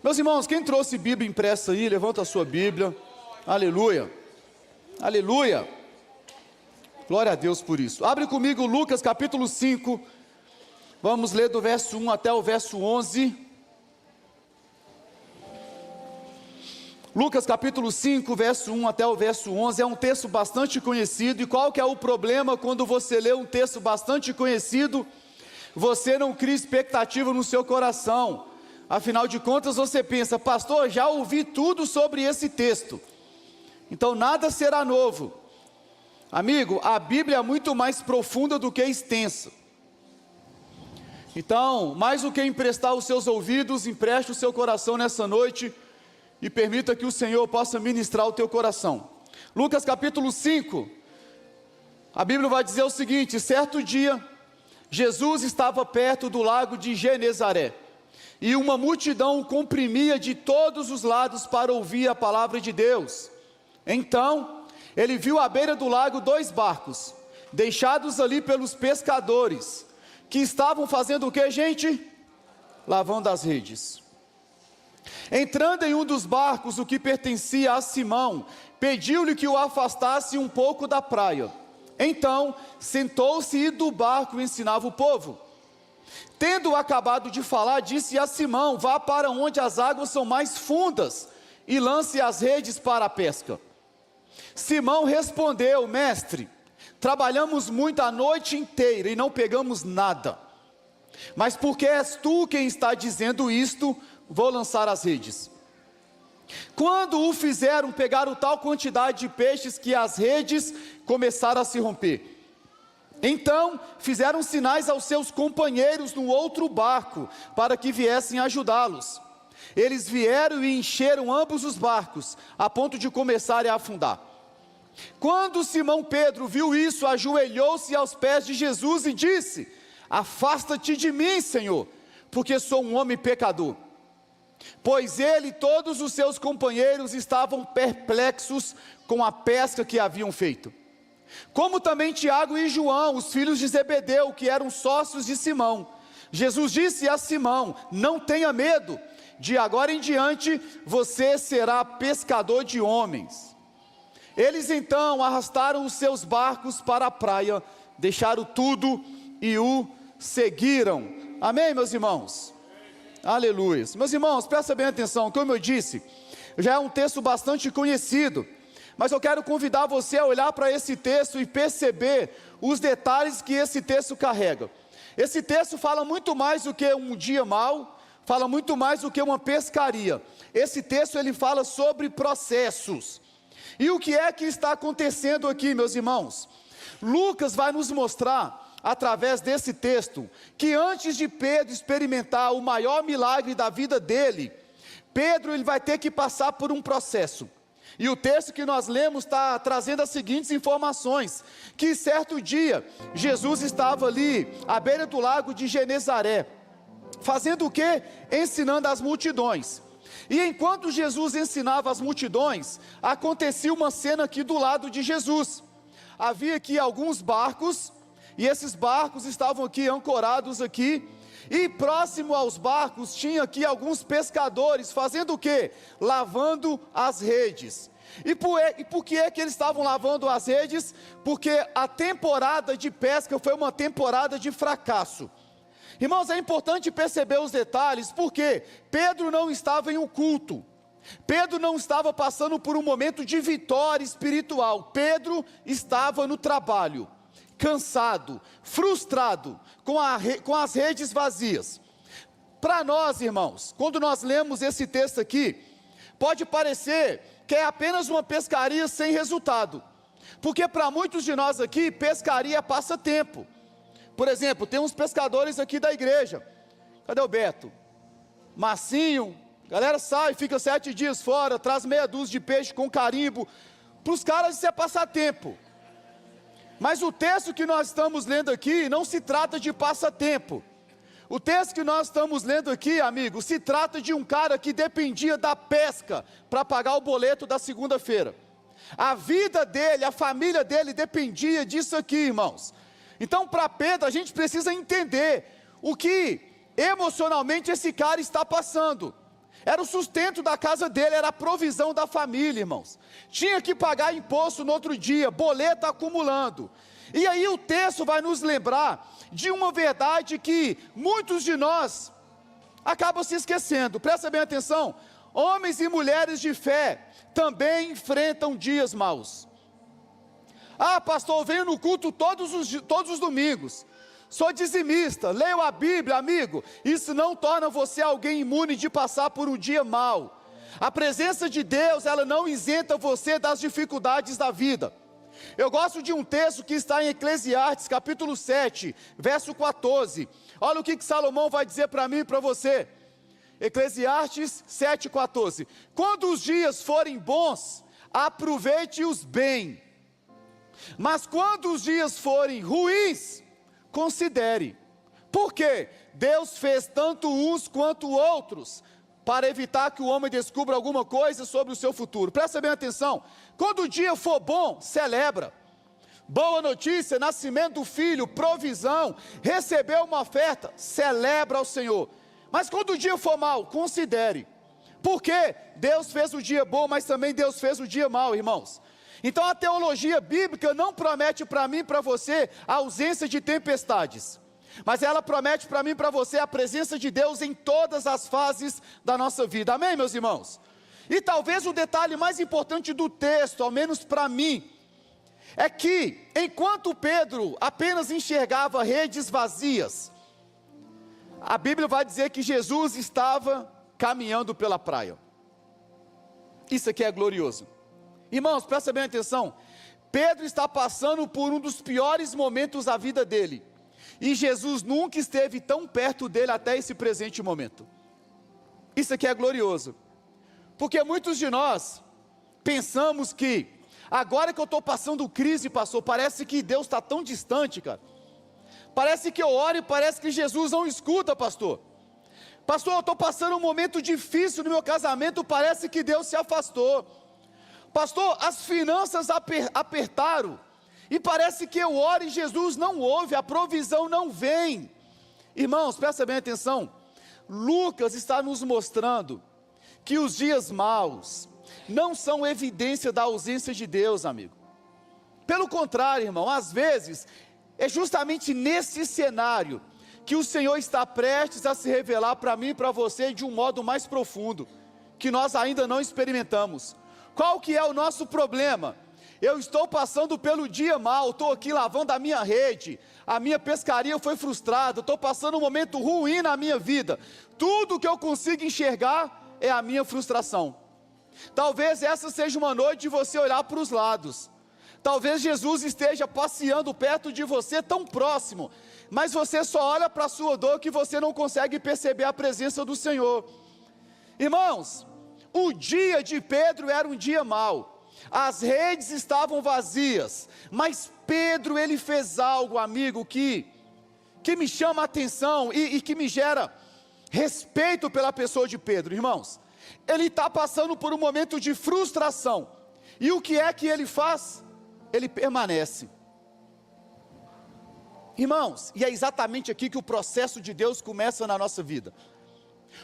Meus irmãos, quem trouxe Bíblia impressa aí, levanta a sua Bíblia. Aleluia. Aleluia. Glória a Deus por isso. Abre comigo Lucas capítulo 5. Vamos ler do verso 1 até o verso 11. Lucas capítulo 5, verso 1 até o verso 11, é um texto bastante conhecido. E qual que é o problema quando você lê um texto bastante conhecido? Você não cria expectativa no seu coração. Afinal de contas você pensa, pastor, já ouvi tudo sobre esse texto, então nada será novo. Amigo, a Bíblia é muito mais profunda do que extensa. Então, mais do que emprestar os seus ouvidos, empreste o seu coração nessa noite e permita que o Senhor possa ministrar o teu coração. Lucas capítulo 5, a Bíblia vai dizer o seguinte: certo dia, Jesus estava perto do lago de Genezaré, e uma multidão o comprimia de todos os lados para ouvir a palavra de Deus. Então, ele viu à beira do lago 2 barcos, deixados ali pelos pescadores, que estavam fazendo o que, gente? Lavando as redes. Entrando em um dos barcos, o que pertencia a Simão, pediu-lhe que o afastasse um pouco da praia. Então, sentou-se e do barco ensinava o povo. Tendo acabado de falar, disse a Simão: vá para onde as águas são mais fundas e lance as redes para a pesca. Simão respondeu: mestre, trabalhamos muito a noite inteira e não pegamos nada. Mas porque és tu quem está dizendo isto, vou lançar as redes. Quando o fizeram, pegaram tal quantidade de peixes que as redes começaram a se romper. Então fizeram sinais aos seus companheiros no outro barco, para que viessem ajudá-los. Eles vieram e encheram ambos os barcos, a ponto de começarem a afundar. Quando Simão Pedro viu isso, ajoelhou-se aos pés de Jesus e disse: afasta-te de mim, Senhor, porque sou um homem pecador. Pois ele e todos os seus companheiros estavam perplexos com a pesca que haviam feito. Como também Tiago e João, os filhos de Zebedeu, que eram sócios de Simão. Jesus disse a Simão: não tenha medo, de agora em diante você será pescador de homens. Eles então arrastaram os seus barcos para a praia, deixaram tudo e o seguiram. Amém, meus irmãos? Aleluia. Meus irmãos, presta bem atenção, como eu disse, já é um texto bastante conhecido, mas eu quero convidar você a olhar para esse texto e perceber os detalhes que esse texto carrega. Esse texto fala muito mais do que um dia mau, fala muito mais do que uma pescaria. Esse texto ele fala sobre processos. E o que é que está acontecendo aqui, meus irmãos? Lucas vai nos mostrar, através desse texto, que antes de Pedro experimentar o maior milagre da vida dele, Pedro ele vai ter que passar por um processo. E o texto que nós lemos está trazendo as seguintes informações: que certo dia, Jesus estava ali, à beira do lago de Genezaré, fazendo o quê? Ensinando as multidões. E enquanto Jesus ensinava as multidões, acontecia uma cena aqui do lado de Jesus. Havia aqui alguns barcos, e esses barcos estavam aqui ancorados aqui, e próximo aos barcos tinha aqui alguns pescadores fazendo o quê? Lavando as redes. E por que é que eles estavam lavando as redes? Porque a temporada de pesca foi uma temporada de fracasso. Irmãos, é importante perceber os detalhes, porque Pedro não estava em um culto. Pedro não estava passando por um momento de vitória espiritual. Pedro estava no trabalho, cansado, frustrado, com as redes vazias. Para nós, irmãos, quando nós lemos esse texto aqui, pode parecer que é apenas uma pescaria sem resultado, porque para muitos de nós aqui, pescaria é passatempo. Por exemplo, tem uns pescadores aqui da igreja. Cadê o Beto? Marcinho, galera sai, fica 7 dias fora, traz meia dúzia de peixe com carimbo. Para os caras isso é passatempo. Mas o texto que nós estamos lendo aqui não se trata de passatempo. O texto que nós estamos lendo aqui, amigo, se trata de um cara que dependia da pesca para pagar o boleto da segunda-feira. A vida dele, a família dele dependia disso aqui, irmãos. Então, para Pedro, a gente precisa entender o que emocionalmente esse cara está passando. Era o sustento da casa dele, era a provisão da família, irmãos. Tinha que pagar imposto no outro dia, boleto acumulando. E aí o texto vai nos lembrar de uma verdade que muitos de nós acabam se esquecendo. Presta bem atenção, homens e mulheres de fé também enfrentam dias maus. Ah, pastor, eu venho no culto todos os domingos, sou dizimista, leio a Bíblia, amigo. Isso não torna você alguém imune de passar por um dia mau. A presença de Deus, ela não isenta você das dificuldades da vida. Eu gosto de um texto que está em Eclesiastes, capítulo 7, verso 14. Olha o que Salomão vai dizer para mim e para você. Eclesiastes 7, 14. Quando os dias forem bons, aproveite-os bem. Mas quando os dias forem ruins, considere. Por quê? Deus fez tanto uns quanto outros, para evitar que o homem descubra alguma coisa sobre o seu futuro. Presta bem atenção, quando o dia for bom, celebra. Boa notícia, nascimento do filho, provisão, recebeu uma oferta, celebra ao Senhor. Mas quando o dia for mal, considere. Porque Deus fez o dia bom, mas também Deus fez o dia mal, irmãos. Então a teologia bíblica não promete para mim e para você a ausência de tempestades, mas ela promete para mim e para você a presença de Deus em todas as fases da nossa vida, amém, meus irmãos? E talvez o detalhe mais importante do texto, ao menos para mim, é que enquanto Pedro apenas enxergava redes vazias, a Bíblia vai dizer que Jesus estava caminhando pela praia. Isso aqui é glorioso. Irmãos, presta bem atenção, Pedro está passando por um dos piores momentos da vida dele, e Jesus nunca esteve tão perto dele até esse presente momento. Isso aqui é glorioso, porque muitos de nós pensamos que, agora que eu estou passando crise, pastor, parece que Deus está tão distante, cara, parece que eu oro e parece que Jesus não escuta, pastor, eu estou passando um momento difícil no meu casamento, parece que Deus se afastou, pastor, as finanças apertaram, e parece que eu oro e Jesus não ouve, a provisão não vem. Irmãos, presta bem atenção, Lucas está nos mostrando que os dias maus não são evidência da ausência de Deus, amigo. Pelo contrário, irmão, às vezes, é justamente nesse cenário que o Senhor está prestes a se revelar para mim e para você de um modo mais profundo, que nós ainda não experimentamos. Qual que é o nosso problema? Eu estou passando pelo dia mal, estou aqui lavando a minha rede, a minha pescaria foi frustrada, estou passando um momento ruim na minha vida, tudo que eu consigo enxergar é a minha frustração. Talvez essa seja uma noite de você olhar para os lados, talvez Jesus esteja passeando perto de você, tão próximo, mas você só olha para a sua dor que você não consegue perceber a presença do Senhor. Irmãos, o dia de Pedro era um dia mau, as redes estavam vazias, mas Pedro, ele fez algo, amigo, que me chama a atenção e que me gera respeito pela pessoa de Pedro. Irmãos, ele está passando por um momento de frustração, e o que é que ele faz? Ele permanece. Irmãos, e é exatamente aqui que o processo de Deus começa na nossa vida.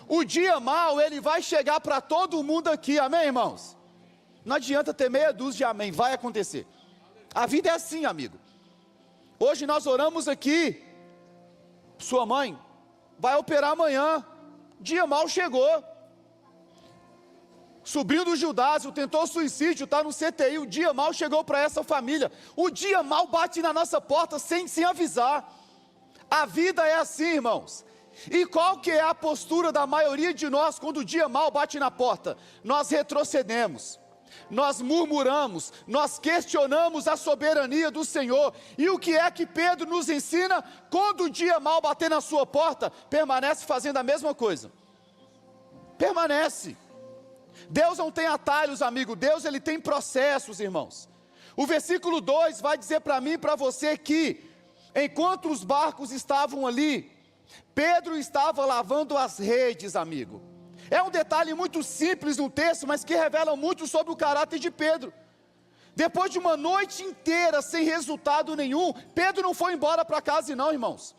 O dia mau, ele vai chegar para todo mundo aqui, amém, irmãos? Não adianta ter meia dúzia de amém, vai acontecer. A vida é assim, amigo. Hoje nós oramos aqui, sua mãe vai operar amanhã, dia mau chegou. Sobrinho do Gildásio tentou suicídio, está no CTI, o dia mau chegou para essa família. O dia mau bate na nossa porta sem avisar. A vida é assim, irmãos. E qual que é a postura da maioria de nós quando o dia mau bate na porta? Nós retrocedemos, nós murmuramos, nós questionamos a soberania do Senhor. E o que é que Pedro nos ensina? Quando o dia mau bater na sua porta, permanece fazendo a mesma coisa. Permanece. Deus não tem atalhos, amigo, Deus ele tem processos, irmãos. O versículo 2 vai dizer para mim e para você que, enquanto os barcos estavam ali, Pedro estava lavando as redes, amigo. É um detalhe muito simples no texto, mas que revela muito sobre o caráter de Pedro. Depois de uma noite inteira sem resultado nenhum, Pedro não foi embora para casa não, irmãos.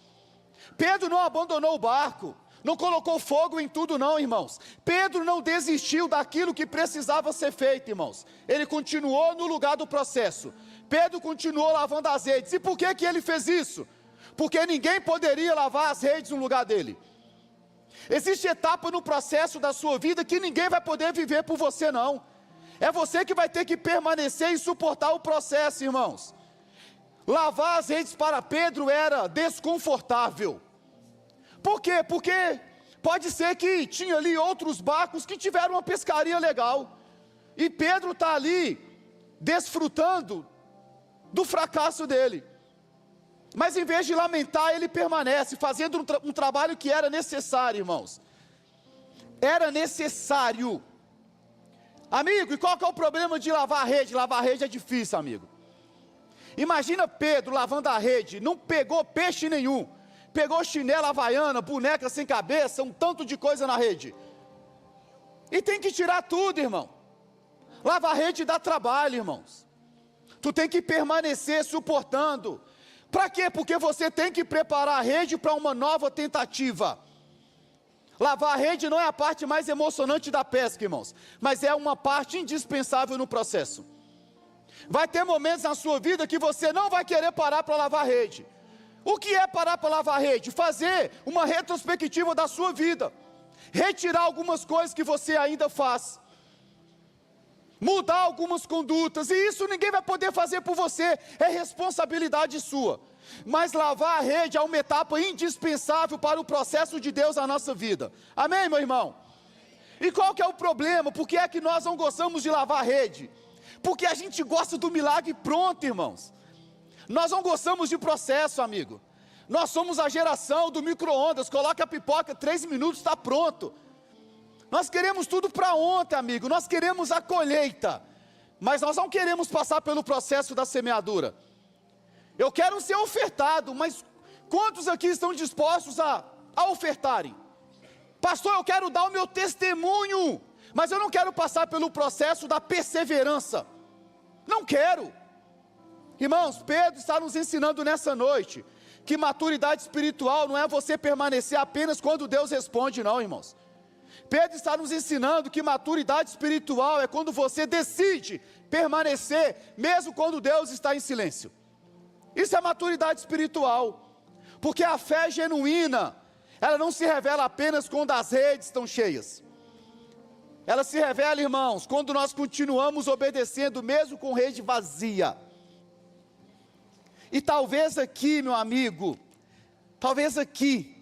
Pedro não abandonou o barco. não colocou fogo em tudo não, irmãos. Pedro não desistiu daquilo que precisava ser feito, irmãos. Ele continuou no lugar do processo. Pedro continuou lavando as redes. E por que que ele fez isso? Porque ninguém poderia lavar as redes no lugar dele. Existe etapa no processo da sua vida que ninguém vai poder viver por você não. É você que vai ter que permanecer e suportar o processo, irmãos. Lavar as redes para Pedro era desconfortável. Por quê? Porque pode ser que tinha ali outros barcos que tiveram uma pescaria legal. E Pedro está ali, desfrutando do fracasso dele. Mas em vez de lamentar, ele permanece, fazendo um trabalho que era necessário, irmãos. Era necessário. Amigo, e qual que é o problema de lavar a rede? Lavar a rede é difícil, amigo. Imagina Pedro lavando a rede, não pegou peixe nenhum. Pegou chinela havaiana, boneca sem cabeça, um tanto de coisa na rede. E tem que tirar tudo, irmão. Lavar a rede dá trabalho, irmãos. Tu tem que permanecer suportando. Para quê? Porque você tem que preparar a rede para uma nova tentativa. Lavar a rede não é a parte mais emocionante da pesca, irmãos, mas é uma parte indispensável no processo. Vai ter momentos na sua vida que você não vai querer parar para lavar a rede. O que é parar para lavar a rede? Fazer uma retrospectiva da sua vida. Retirar algumas coisas que você ainda faz. Mudar algumas condutas. E isso ninguém vai poder fazer por você. É responsabilidade sua. Mas lavar a rede é uma etapa indispensável para o processo de Deus na nossa vida. Amém, meu irmão? E qual que é o problema? Por que é que nós não gostamos de lavar a rede? Porque a gente gosta do milagre pronto, irmãos. Nós não gostamos de processo, amigo. Nós somos a geração do micro-ondas. Coloca a pipoca, 3 minutos, está pronto. Nós queremos tudo para ontem, amigo. Nós queremos a colheita. Mas nós não queremos passar pelo processo da semeadura. Eu quero ser ofertado, mas quantos aqui estão dispostos a ofertarem? Pastor, eu quero dar o meu testemunho, mas eu não quero passar pelo processo da perseverança. Não quero. Irmãos, Pedro está nos ensinando nessa noite que maturidade espiritual não é você permanecer apenas quando Deus responde, não, irmãos. Pedro está nos ensinando que maturidade espiritual é quando você decide permanecer, mesmo quando Deus está em silêncio. Isso é maturidade espiritual, porque a fé genuína, ela não se revela apenas quando as redes estão cheias. Ela se revela, irmãos, quando nós continuamos obedecendo, mesmo com rede vazia. E talvez aqui, meu amigo, talvez aqui,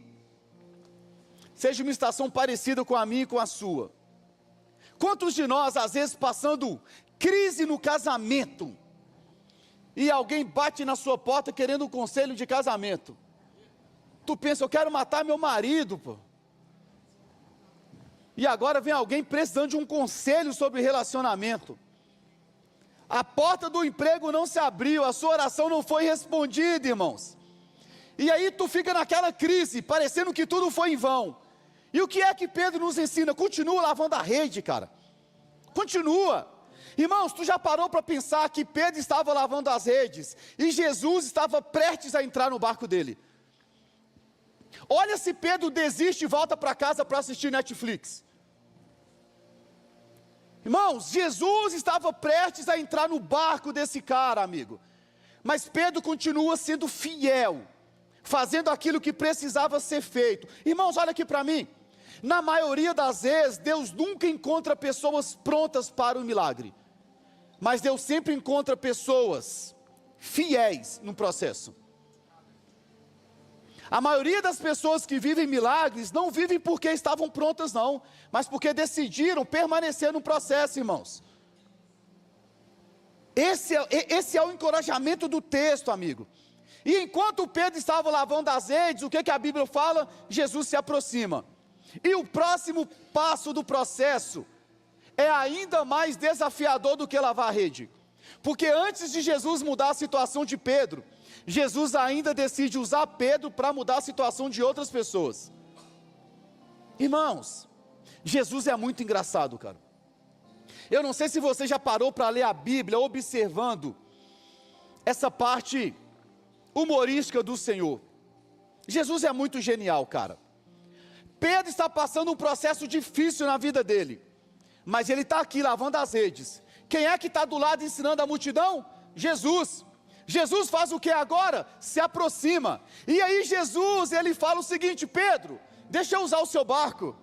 seja uma estação parecida com a minha e com a sua. Quantos de nós, às vezes, passando crise no casamento, e alguém bate na sua porta querendo um conselho de casamento. Tu pensa, eu quero matar meu marido, pô. E agora vem alguém precisando de um conselho sobre relacionamento. A porta do emprego não se abriu, a sua oração não foi respondida, irmãos. E aí tu fica naquela crise, parecendo que tudo foi em vão. E o que é que Pedro nos ensina? Continua lavando a rede, cara. Continua. Irmãos, tu já parou para pensar que Pedro estava lavando as redes e Jesus estava prestes a entrar no barco dele? Olha se Pedro desiste e volta para casa para assistir Netflix. Irmãos, Jesus estava prestes a entrar no barco desse cara, amigo. Mas Pedro continua sendo fiel, fazendo aquilo que precisava ser feito. Irmãos, olha aqui para mim. Na maioria das vezes, Deus nunca encontra pessoas prontas para o milagre. Mas Deus sempre encontra pessoas fiéis no processo. A maioria das pessoas que vivem milagres, não vivem porque estavam prontas não, mas porque decidiram permanecer no processo, irmãos. Esse é o encorajamento do texto, amigo. E enquanto Pedro estava lavando as redes, o que a Bíblia fala? Jesus se aproxima. E o próximo passo do processo é ainda mais desafiador do que lavar a rede. Porque antes de Jesus mudar a situação de Pedro, Jesus ainda decide usar Pedro para mudar a situação de outras pessoas. Irmãos, Jesus é muito engraçado, cara. Eu não sei se você já parou para ler a Bíblia observando essa parte humorística do Senhor. Jesus é muito genial, cara. Pedro está passando um processo difícil na vida dele, mas ele está aqui lavando as redes. Quem é que está do lado ensinando a multidão? Jesus. Jesus faz o que agora? Se aproxima. E aí Jesus, ele fala o seguinte: Pedro, deixa eu usar o seu barco.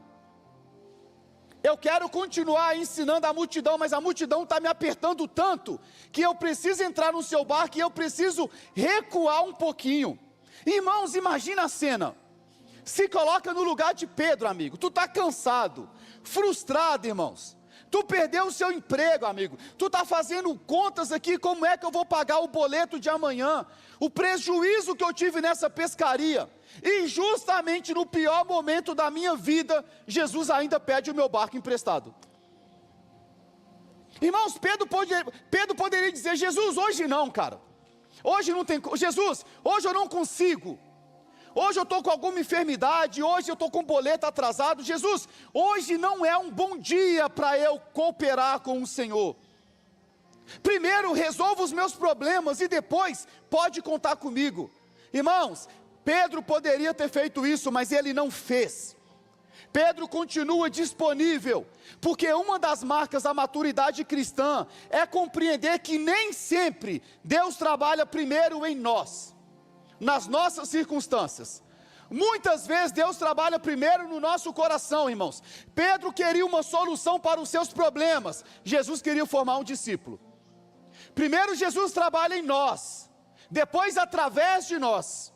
Eu quero continuar ensinando a multidão, mas a multidão está me apertando tanto, que eu preciso entrar no seu barco e eu preciso recuar um pouquinho. Irmãos, imagina a cena. Se coloca no lugar de Pedro, amigo. Tu está cansado, frustrado, irmãos. Tu perdeu o seu emprego, amigo. Tu está fazendo contas aqui, como é que eu vou pagar o boleto de amanhã? O prejuízo que eu tive nessa pescaria. E justamente no pior momento da minha vida, Jesus ainda pede o meu barco emprestado. Irmãos, Pedro poderia dizer: Jesus, hoje não, cara. Hoje não tem, Jesus, hoje eu não consigo. Hoje eu estou com alguma enfermidade, hoje eu estou com boleto atrasado. Jesus, hoje não é um bom dia para eu cooperar com o Senhor. Primeiro resolva os meus problemas e depois pode contar comigo. Irmãos, Pedro poderia ter feito isso, mas ele não fez. Pedro continua disponível, porque uma das marcas da maturidade cristã é compreender que nem sempre Deus trabalha primeiro em nós, nas nossas circunstâncias. Muitas vezes Deus trabalha primeiro no nosso coração, irmãos. Pedro queria uma solução para os seus problemas, Jesus queria formar um discípulo. Primeiro Jesus trabalha em nós, depois através de nós,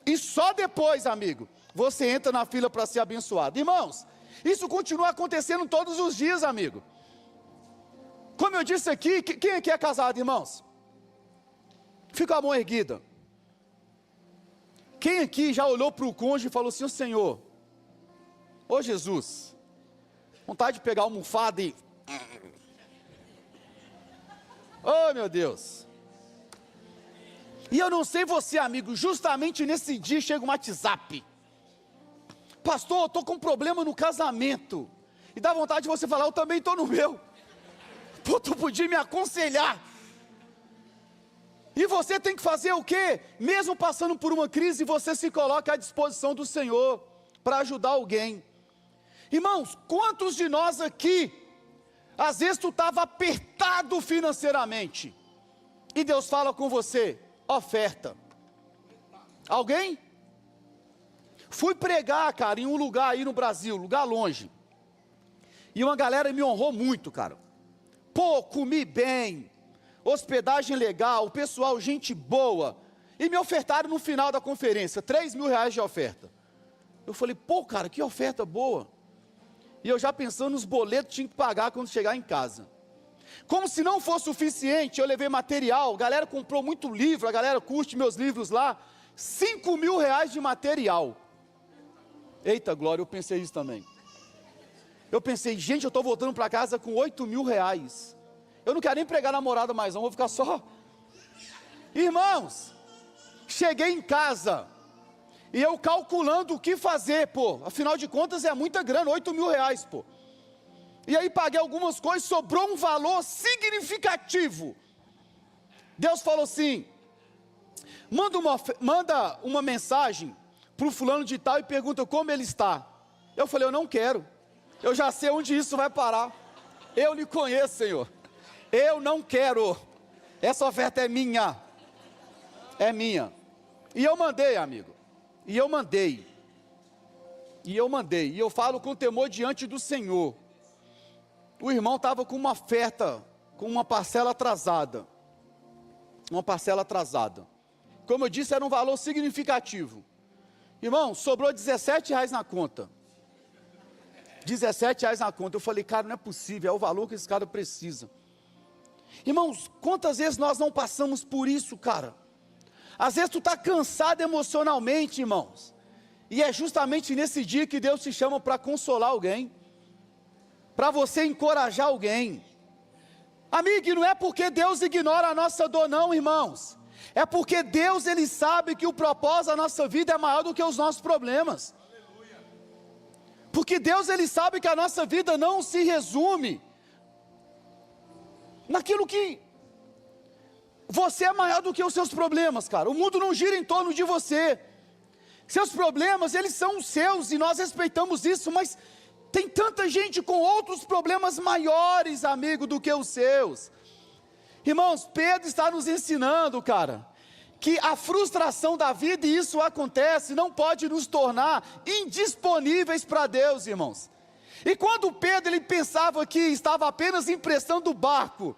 e só depois, amigo, você entra na fila para ser abençoado. Irmãos, isso continua acontecendo todos os dias, amigo. Como eu disse aqui, quem aqui é casado, irmãos? Fica a mão erguida. Quem aqui já olhou para o cônjuge e falou assim: ô Senhor, ô Jesus, vontade de pegar uma almofada e... oh meu Deus. E eu não sei você, amigo, justamente nesse dia chega um WhatsApp: pastor, eu estou com um problema no casamento. E dá vontade de você falar: eu também estou no meu. Pô, tu podia me aconselhar. E você tem que fazer o quê? Mesmo passando por uma crise, você se coloca à disposição do Senhor para ajudar alguém. Irmãos, quantos de nós aqui, às vezes tu estava apertado financeiramente, e Deus fala com você: oferta. Alguém? Fui pregar, cara, em um lugar aí no Brasil, lugar longe, e uma galera me honrou muito, cara. Pô, comi bem, hospedagem legal, o pessoal, gente boa, e me ofertaram no final da conferência, R$3.000 de oferta. Eu falei: pô, cara, que oferta boa. E eu já pensando nos boletos que tinha que pagar quando chegar em casa. Como se não fosse suficiente, eu levei material, a galera comprou muito livro, a galera curte meus livros lá, R$5.000 de material. Eita glória, eu pensei isso também. Eu pensei: gente, eu estou voltando para casa com R$8.000. Eu não quero nem pregar namorada mais não, vou ficar só. Irmãos, cheguei em casa, e eu calculando o que fazer, pô, afinal de contas é muita grana, R$8.000, pô. E aí paguei algumas coisas, sobrou um valor significativo. Deus falou assim: manda uma mensagem para o fulano de tal e pergunta como ele está. Eu falei: eu não quero, eu já sei onde isso vai parar. Eu lhe conheço, Senhor. Eu não quero, essa oferta é minha. É minha. E eu mandei, amigo. E eu mandei. E eu falo com temor diante do Senhor. O irmão estava com uma oferta, com uma parcela atrasada. Uma parcela atrasada. Como eu disse, era um valor significativo. Irmão, sobrou R$17 na conta. R$17 na conta. Eu falei: cara, não é possível, é o valor que esse cara precisa. Irmãos, quantas vezes nós não passamos por isso, cara? Às vezes tu está cansado emocionalmente, irmãos. E é justamente nesse dia que Deus te chama para consolar alguém, para você encorajar alguém. Amigo, e não é porque Deus ignora a nossa dor não, irmãos. É porque Deus, Ele sabe que o propósito da nossa vida é maior do que os nossos problemas. Porque Deus, Ele sabe que a nossa vida não se resume naquilo que você é maior do que os seus problemas, cara. O mundo não gira em torno de você. Seus problemas, eles são os seus e nós respeitamos isso, mas tem tanta gente com outros problemas maiores, amigo, do que os seus. Irmãos, Pedro está nos ensinando, cara, que a frustração da vida, e isso acontece, não pode nos tornar indisponíveis para Deus, irmãos. E quando Pedro, ele pensava que estava apenas emprestando o barco,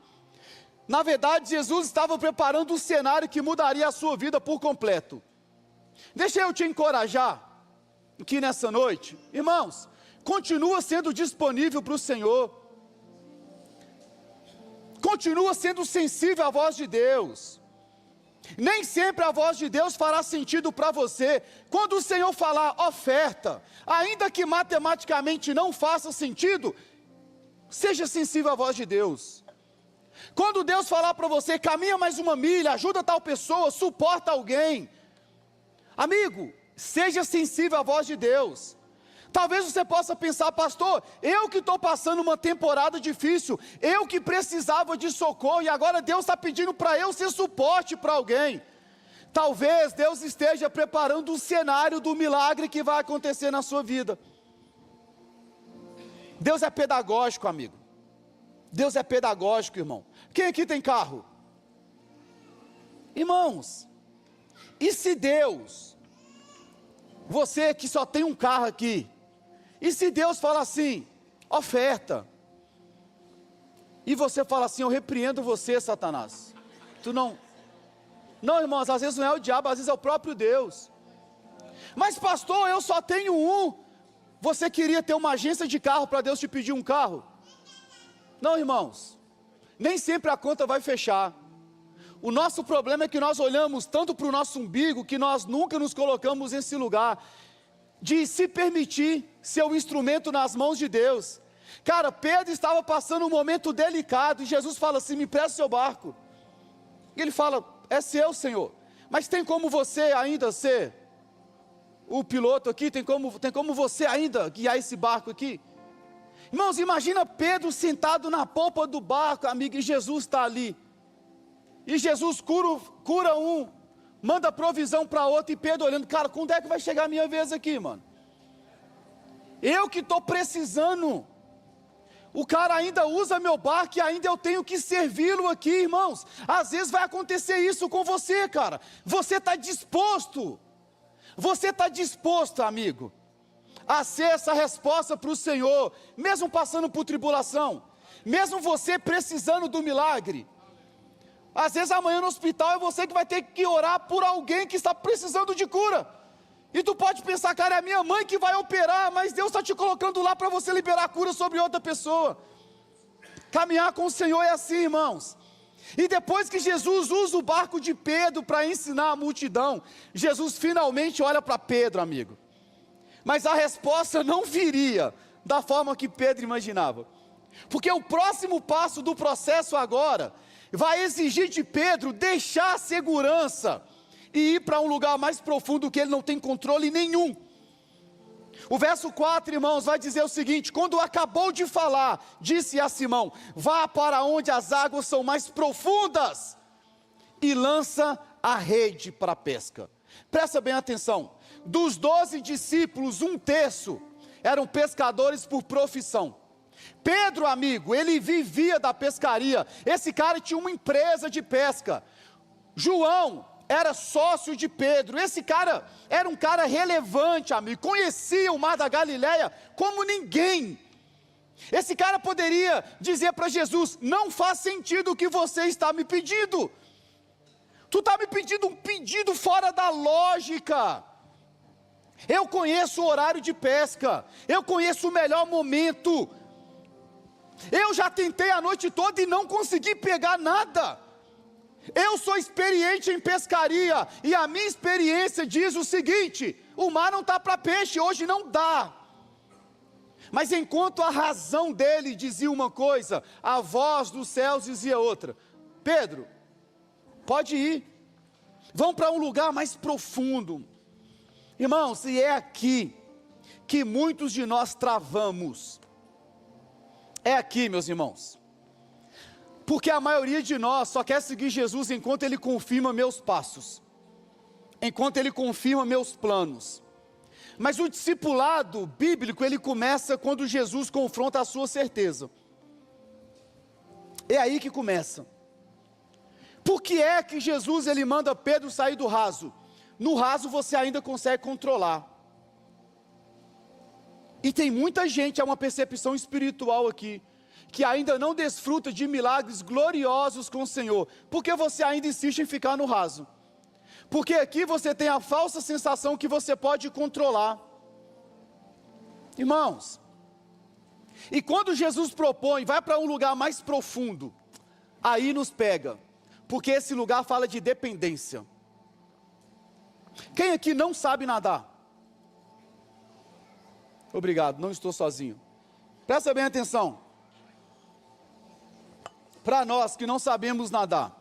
na verdade, Jesus estava preparando um cenário que mudaria a sua vida por completo. Deixa eu te encorajar, aqui nessa noite, irmãos, continua sendo disponível para o Senhor, continua sendo sensível à voz de Deus. Nem sempre a voz de Deus fará sentido para você. Quando o Senhor falar oferta, ainda que matematicamente não faça sentido, seja sensível à voz de Deus. Quando Deus falar para você, caminha mais uma milha, ajuda tal pessoa, suporta alguém, amigo, seja sensível à voz de Deus. Talvez você possa pensar, pastor, eu que estou passando uma temporada difícil, eu que precisava de socorro, e agora Deus está pedindo para eu ser suporte para alguém. Talvez Deus esteja preparando um cenário do milagre que vai acontecer na sua vida. Deus é pedagógico, amigo. Deus é pedagógico, irmão. Quem aqui tem carro? Irmãos, e se Deus, você que só tem um carro aqui, e se Deus fala assim, oferta, e você fala assim, eu repreendo você, Satanás, tu não, irmãos, às vezes não é o diabo, às vezes é o próprio Deus. Mas pastor, eu só tenho um. Você queria ter uma agência de carro para Deus te pedir um carro? Não, irmãos, nem sempre a conta vai fechar. O nosso problema é que nós olhamos tanto para o nosso umbigo, que nós nunca nos colocamos nesse lugar de se permitir ser um instrumento nas mãos de Deus. Cara, Pedro estava passando um momento delicado, e Jesus fala assim, me empresta o seu barco. E ele fala, é seu, Senhor, mas tem como você ainda ser o piloto aqui? Tem como você ainda guiar esse barco aqui? Irmãos, imagina Pedro sentado na polpa do barco, amigo, e Jesus está ali. E Jesus cura um, manda provisão para outro, e Pedro olhando, cara, quando é que vai chegar a minha vez aqui, mano? Eu que estou precisando. O cara ainda usa meu barco e ainda eu tenho que servi-lo aqui, irmãos. Às vezes vai acontecer isso com você, cara. Você está disposto, amigo, a ser essa resposta para o Senhor, mesmo passando por tribulação, mesmo você precisando do milagre. Às vezes amanhã no hospital é você que vai ter que orar por alguém que está precisando de cura. E tu pode pensar, cara, é a minha mãe que vai operar, mas Deus está te colocando lá para você liberar a cura sobre outra pessoa. Caminhar com o Senhor é assim, irmãos. E depois que Jesus usa o barco de Pedro para ensinar a multidão, Jesus finalmente olha para Pedro, amigo. Mas a resposta não viria da forma que Pedro imaginava. Porque o próximo passo do processo agora vai exigir de Pedro deixar a segurança e ir para um lugar mais profundo que ele não tem controle nenhum. O verso 4, irmãos, vai dizer o seguinte: quando acabou de falar, disse a Simão, vá para onde as águas são mais profundas e lança a rede para a pesca. Presta bem atenção, dos 12 discípulos, 1/3 eram pescadores por profissão. Pedro, amigo, ele vivia da pescaria, esse cara tinha uma empresa de pesca. João era sócio de Pedro, esse cara era um cara relevante, amigo, conhecia o mar da Galileia como ninguém. Esse cara poderia dizer para Jesus, não faz sentido o que você está me pedindo, tu está me pedindo um pedido fora da lógica. Eu conheço o horário de pesca, eu conheço o melhor momento, eu já tentei a noite toda e não consegui pegar nada. Eu sou experiente em pescaria, e a minha experiência diz o seguinte: o mar não está para peixe, hoje não dá. Mas enquanto a razão dele dizia uma coisa, a voz dos céus dizia outra. Pedro, pode ir, vão para um lugar mais profundo. Irmãos, e é aqui que muitos de nós travamos. É aqui, meus irmãos. Porque a maioria de nós só quer seguir Jesus enquanto Ele confirma meus passos. enquanto Ele confirma meus planos. Mas o discipulado bíblico, ele começa quando Jesus confronta a sua certeza. É aí que começa. Por que é que Jesus ele manda Pedro sair do raso? No raso você ainda consegue controlar. E tem muita gente, é uma percepção espiritual aqui, que ainda não desfruta de milagres gloriosos com o Senhor, porque você ainda insiste em ficar no raso. Porque aqui você tem a falsa sensação que você pode controlar. Irmãos, e quando Jesus propõe, vai para um lugar mais profundo, aí nos pega, porque esse lugar fala de dependência. Quem aqui não sabe nadar? Obrigado, não estou sozinho. Presta bem atenção. Para nós que não sabemos nadar,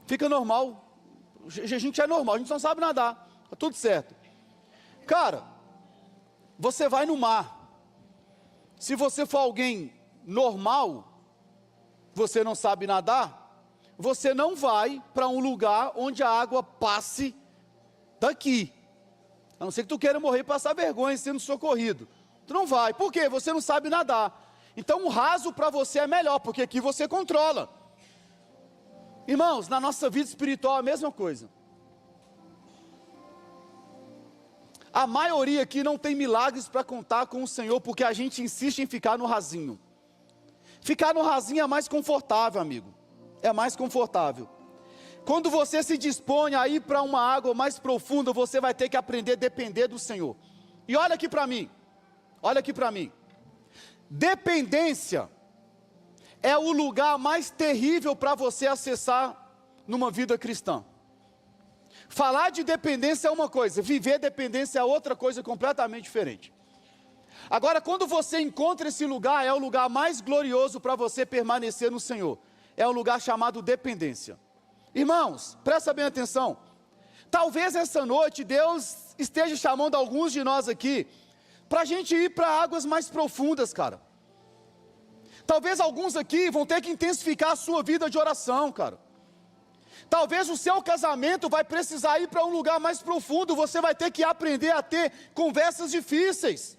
fica normal. A gente é normal, a gente não sabe nadar, está tudo certo. Cara, você vai no mar. Se você for alguém normal, você não sabe nadar, você não vai para um lugar onde a água passe daqui. A não ser que tu queira morrer e passar vergonha sendo socorrido. Tu não vai. Por quê? Você não sabe nadar. Então o raso para você é melhor, porque aqui você controla. Irmãos, na nossa vida espiritual é a mesma coisa. A maioria aqui não tem milagres para contar com o Senhor, porque a gente insiste em ficar no rasinho. Ficar no rasinho é mais confortável, amigo. É mais confortável. Quando você se dispõe a ir para uma água mais profunda, você vai ter que aprender a depender do Senhor. E olha aqui para mim. Olha aqui para mim. Dependência é o lugar mais terrível para você acessar numa vida cristã. Falar de dependência é uma coisa, viver dependência é outra coisa completamente diferente. Agora, quando você encontra esse lugar, é o lugar mais glorioso para você permanecer no Senhor. É um lugar chamado dependência. Irmãos, presta bem atenção. Talvez essa noite Deus esteja chamando alguns de nós aqui para a gente ir para águas mais profundas, cara. Talvez alguns aqui vão ter que intensificar a sua vida de oração, cara. Talvez o seu casamento vai precisar ir para um lugar mais profundo, você vai ter que aprender a ter conversas difíceis,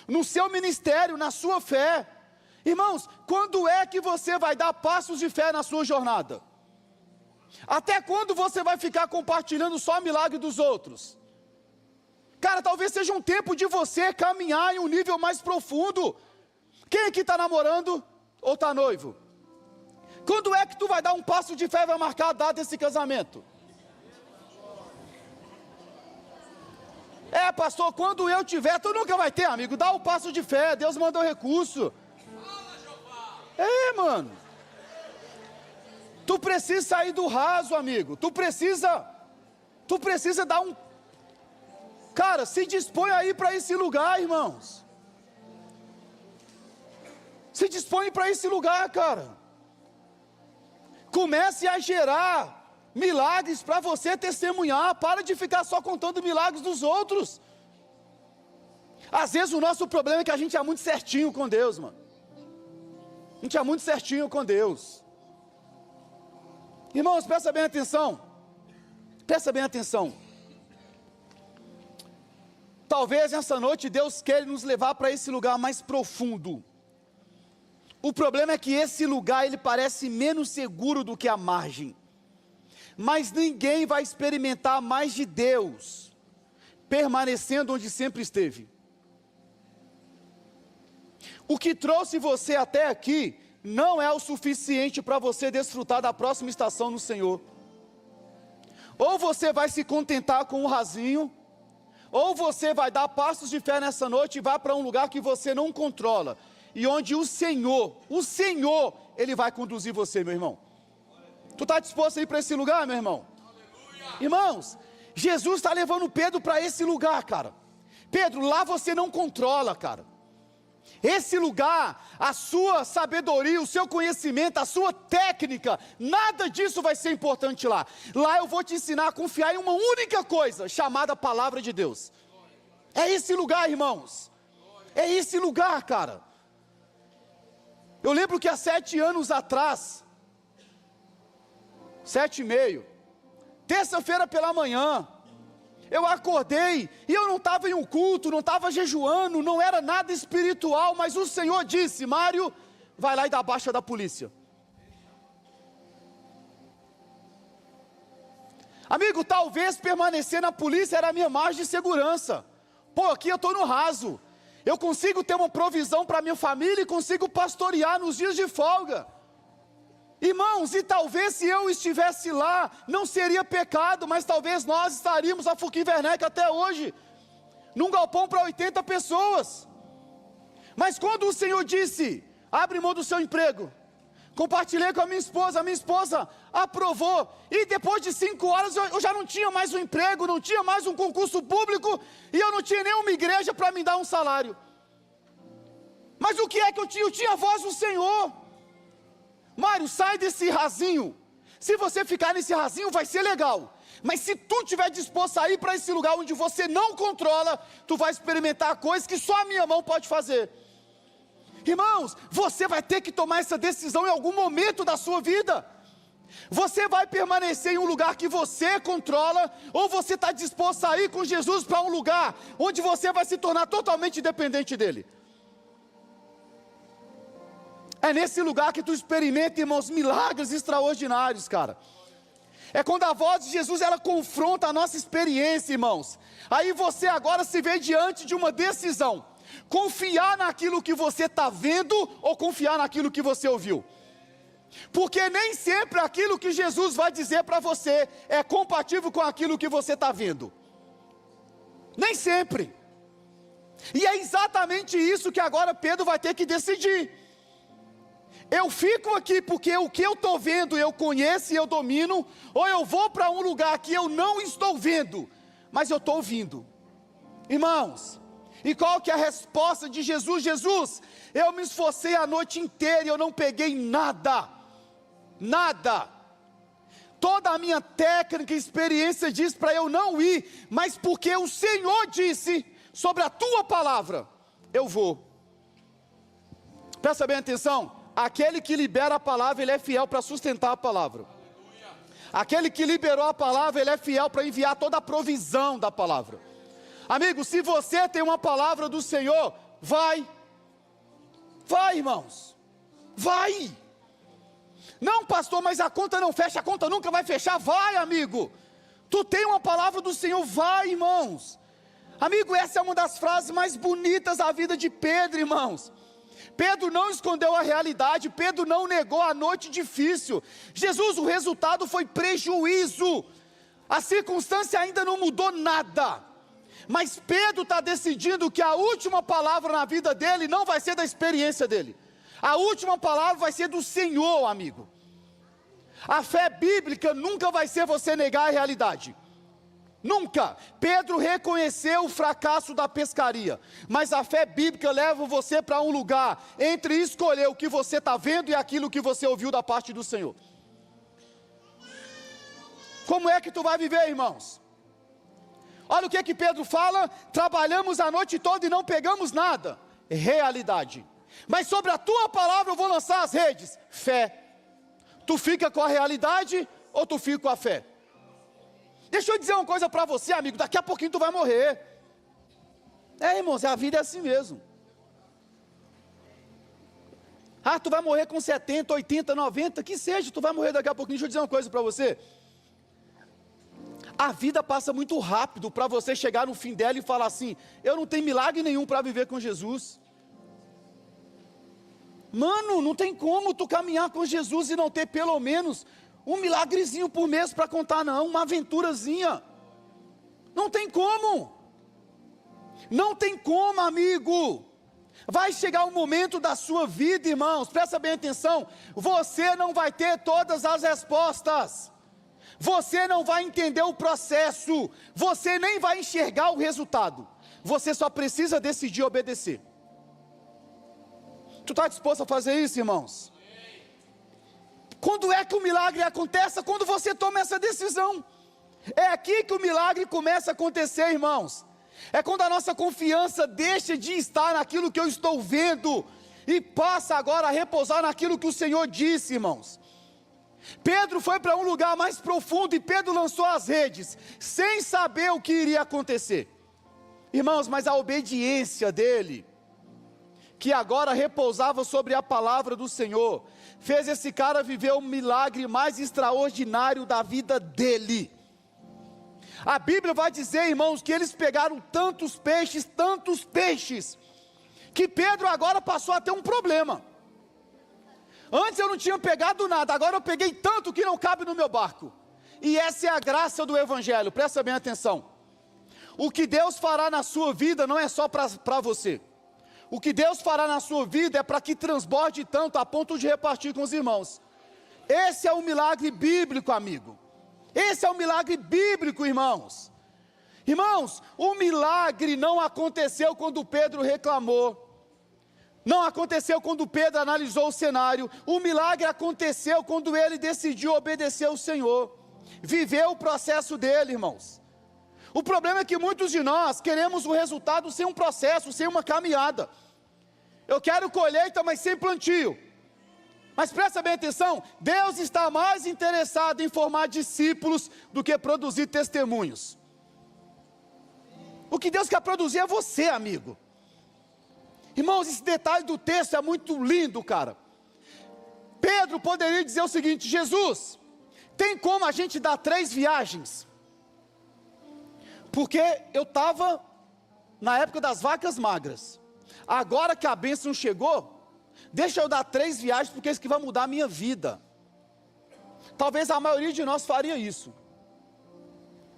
no seu ministério, na sua fé. Irmãos, quando é que você vai dar passos de fé na sua jornada? Até quando você vai ficar compartilhando só o milagre dos outros? Cara, talvez seja um tempo de você caminhar em um nível mais profundo. Quem aqui está namorando ou está noivo? Quando é que tu vai dar um passo de fé e vai marcar a data desse casamento? É, pastor, quando eu tiver, tu nunca vai ter, amigo. Dá um passo de fé, Deus mandou recurso. É, mano. Tu precisa sair do raso, amigo. Tu precisa dar um... Cara, se dispõe aí para esse lugar, irmãos. Se dispõe para esse lugar, cara. Comece a gerar milagres para você testemunhar. Para de ficar só contando milagres dos outros. Às vezes o nosso problema é que a gente é muito certinho com Deus, mano. A gente é muito certinho com Deus. Irmãos, presta bem atenção. Presta bem atenção. Talvez essa noite Deus queira nos levar para esse lugar mais profundo. O problema é que esse lugar ele parece menos seguro do que a margem. Mas ninguém vai experimentar mais de Deus permanecendo onde sempre esteve. O que trouxe você até aqui não é o suficiente para você desfrutar da próxima estação no Senhor. Ou você vai se contentar com o rasinho, ou você vai dar passos de fé nessa noite e vai para um lugar que você não controla. E onde o Senhor, Ele vai conduzir você, meu irmão. Tu está disposto a ir para esse lugar, meu irmão? Aleluia. Irmãos, Jesus está levando Pedro para esse lugar, cara. Pedro, lá você não controla, cara. Esse lugar, a sua sabedoria, o seu conhecimento, a sua técnica, nada disso vai ser importante lá. Lá eu vou te ensinar a confiar em uma única coisa, chamada Palavra de Deus. É esse lugar, irmãos. É esse lugar, cara. Eu lembro que há 7 anos atrás, 7 e meio, terça-feira pela manhã, eu acordei e eu não estava em um culto, não estava jejuando, não era nada espiritual, mas o Senhor disse: Mário, vai lá e dá baixa da polícia. Amigo, talvez permanecer na polícia era a minha margem de segurança. Pô, aqui eu estou no raso, eu consigo ter uma provisão para minha família e consigo pastorear nos dias de folga. Irmãos, e talvez se eu estivesse lá, não seria pecado, mas talvez nós estaríamos a Fuquim Werneck até hoje, num galpão para 80 pessoas. Mas quando o Senhor disse: abre mão do seu emprego, compartilhei com a minha esposa aprovou, e depois de 5 horas eu já não tinha mais um emprego, não tinha mais um concurso público, e eu não tinha nenhuma igreja para me dar um salário. Mas o que é que eu tinha? Eu tinha a voz do Senhor. Mário, sai desse rasinho. Se você ficar nesse rasinho vai ser legal, mas se tu estiver disposto a ir para esse lugar onde você não controla, tu vai experimentar coisas que só a minha mão pode fazer. Irmãos, você vai ter que tomar essa decisão em algum momento da sua vida. Você vai permanecer em um lugar que você controla, ou você está disposto a ir com Jesus para um lugar onde você vai se tornar totalmente dependente dele. É nesse lugar que tu experimenta, irmãos, milagres extraordinários, cara. É quando a voz de Jesus, ela confronta a nossa experiência, irmãos. Aí você agora se vê diante de uma decisão: confiar naquilo que você está vendo ou confiar naquilo que você ouviu. Porque nem sempre aquilo que Jesus vai dizer para você é compatível com aquilo que você está vendo. Nem sempre. E é exatamente isso que agora Pedro vai ter que decidir. Eu fico aqui porque o que eu estou vendo eu conheço e eu domino, ou eu vou para um lugar que eu não estou vendo, mas eu estou ouvindo. Irmãos, e qual que é a resposta de Jesus? Jesus, eu me esforcei a noite inteira e eu não peguei nada, nada. Toda a minha técnica e experiência diz para eu não ir, mas porque o Senhor disse sobre a tua palavra, eu vou. Presta bem atenção. Aquele que libera a palavra, ele é fiel para sustentar a palavra. Aquele que liberou a palavra, ele é fiel para enviar toda a provisão da palavra. Amigo, se você tem uma palavra do Senhor, vai, irmãos, vai. Não, pastor, mas a conta não fecha, a conta nunca vai fechar. Vai, amigo, tu tem uma palavra do Senhor, vai, irmãos. Amigo, essa é uma das frases mais bonitas da vida de Pedro, irmãos. Pedro não escondeu a realidade, Pedro não negou a noite difícil. Jesus, o resultado foi prejuízo, a circunstância ainda não mudou nada, mas Pedro está decidindo que a última palavra na vida dele não vai ser da experiência dele, a última palavra vai ser do Senhor, amigo. A fé bíblica nunca vai ser você negar a realidade. Nunca. Pedro reconheceu o fracasso da pescaria, mas a fé bíblica leva você para um lugar entre escolher o que você está vendo e aquilo que você ouviu da parte do Senhor. Como é que tu vai viver, irmãos? Olha o que Pedro fala: trabalhamos a noite toda e não pegamos nada. Realidade. Mas sobre a tua palavra eu vou lançar as redes. Fé. Tu fica com a realidade ou tu fica com a fé? Deixa eu dizer uma coisa para você, amigo, daqui a pouquinho tu vai morrer. Irmãos, a vida é assim mesmo. Tu vai morrer com 70, 80, 90, que seja, tu vai morrer daqui a pouquinho. Deixa eu dizer uma coisa para você. A vida passa muito rápido para você chegar no fim dela e falar assim: eu não tenho milagre nenhum para viver com Jesus. Mano, não tem como tu caminhar com Jesus e não ter pelo menos um milagrezinho por mês para contar, não, uma aventurazinha. Não tem como. Não tem como, amigo. Vai chegar um momento da sua vida, irmãos, presta bem atenção, você não vai ter todas as respostas, você não vai entender o processo, você nem vai enxergar o resultado, você só precisa decidir obedecer. Tu está disposto a fazer isso, irmãos? Quando é que o milagre acontece? Quando você toma essa decisão. É aqui que o milagre começa a acontecer, irmãos. É quando a nossa confiança deixa de estar naquilo que eu estou vendo e passa agora a repousar naquilo que o Senhor disse, irmãos. Pedro foi para um lugar mais profundo e Pedro lançou as redes, sem saber o que iria acontecer. Irmãos, mas a obediência dele, que agora repousava sobre a palavra do Senhor, fez esse cara viver o milagre mais extraordinário da vida dele. A Bíblia vai dizer, irmãos, que eles pegaram tantos peixes, que Pedro agora passou a ter um problema. Antes eu não tinha pegado nada, agora eu peguei tanto que não cabe no meu barco. E essa é a graça do Evangelho, presta bem atenção. O que Deus fará na sua vida não é só para você. O que Deus fará na sua vida é para que transborde tanto a ponto de repartir com os irmãos. Esse é o milagre bíblico, amigo. Esse é o milagre bíblico, irmãos. Irmãos, o milagre não aconteceu quando Pedro reclamou. Não aconteceu quando Pedro analisou o cenário. O milagre aconteceu quando ele decidiu obedecer ao Senhor. Viveu o processo dele, irmãos. O problema é que muitos de nós queremos o resultado sem um processo, sem uma caminhada. Eu quero colheita, mas sem plantio. Mas presta bem atenção, Deus está mais interessado em formar discípulos do que produzir testemunhos. O que Deus quer produzir é você, amigo. Irmãos, esse detalhe do texto é muito lindo, cara. Pedro poderia dizer o seguinte: Jesus, tem como a gente dar 3 viagens? Porque eu estava na época das vacas magras. Agora que a bênção chegou, deixa eu dar 3 viagens, porque isso que vai mudar a minha vida. Talvez a maioria de nós faria isso.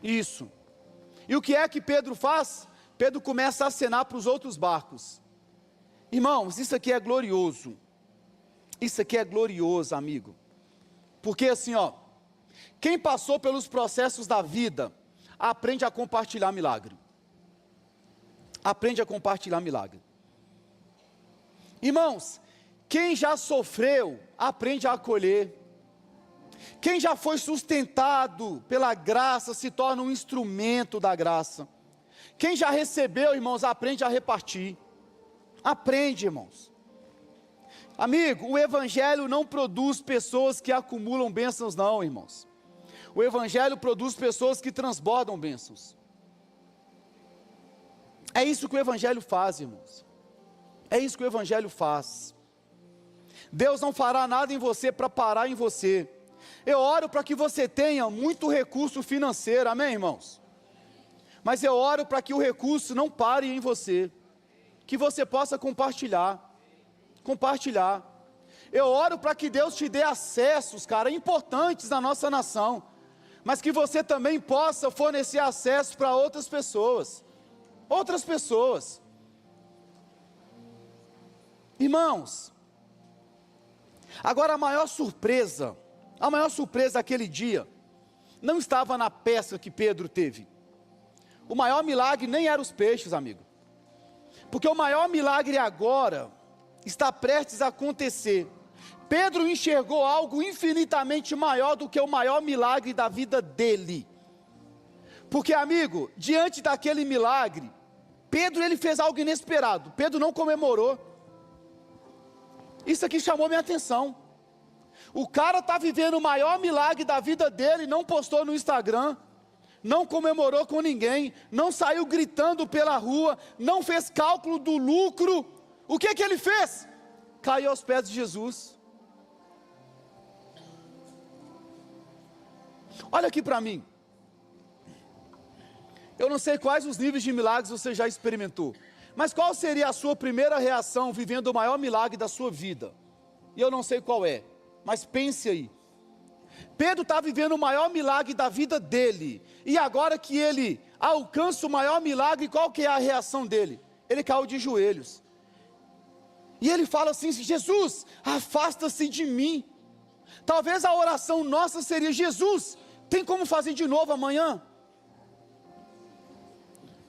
Isso. E o que é que Pedro faz? Pedro começa a acenar para os outros barcos. Irmãos, isso aqui é glorioso. Isso aqui é glorioso, amigo. Porque assim, ó, quem passou pelos processos da vida, aprende a compartilhar milagre. Aprende a compartilhar milagre. Irmãos, quem já sofreu, aprende a acolher. Quem já foi sustentado pela graça, se torna um instrumento da graça. Quem já recebeu, irmãos, aprende a repartir. Aprende, irmãos. Amigo, o Evangelho não produz pessoas que acumulam bênçãos, não, irmãos. O Evangelho produz pessoas que transbordam bênçãos. É isso que o Evangelho faz, irmãos. É isso que o Evangelho faz. Deus não fará nada em você para parar em você. Eu oro para que você tenha muito recurso financeiro, amém, irmãos? Mas eu oro para que o recurso não pare em você. Que você possa compartilhar. Compartilhar. Eu oro para que Deus te dê acessos, cara, importantes na nossa nação. Mas que você também possa fornecer acesso para outras pessoas. Outras pessoas. Irmãos, agora a maior surpresa daquele dia, não estava na pesca que Pedro teve. O maior milagre nem era os peixes, amigo. Porque o maior milagre agora está prestes a acontecer. Pedro enxergou algo infinitamente maior do que o maior milagre da vida dele. Porque, amigo, diante daquele milagre, Pedro ele fez algo inesperado. Pedro não comemorou. Isso aqui chamou minha atenção. O cara está vivendo o maior milagre da vida dele, não postou no Instagram, não comemorou com ninguém, não saiu gritando pela rua, não fez cálculo do lucro. O que ele fez? Caiu aos pés de Jesus. Olha aqui para mim. Eu não sei quais os níveis de milagres você já experimentou, mas qual seria a sua primeira reação vivendo o maior milagre da sua vida? E eu não sei qual é, mas pense aí. Pedro está vivendo o maior milagre da vida dele, e agora que ele alcança o maior milagre, qual que é a reação dele? Ele caiu de joelhos, e ele fala assim: Jesus, afasta-se de mim. Talvez a oração nossa seria: Jesus, tem como fazer de novo amanhã?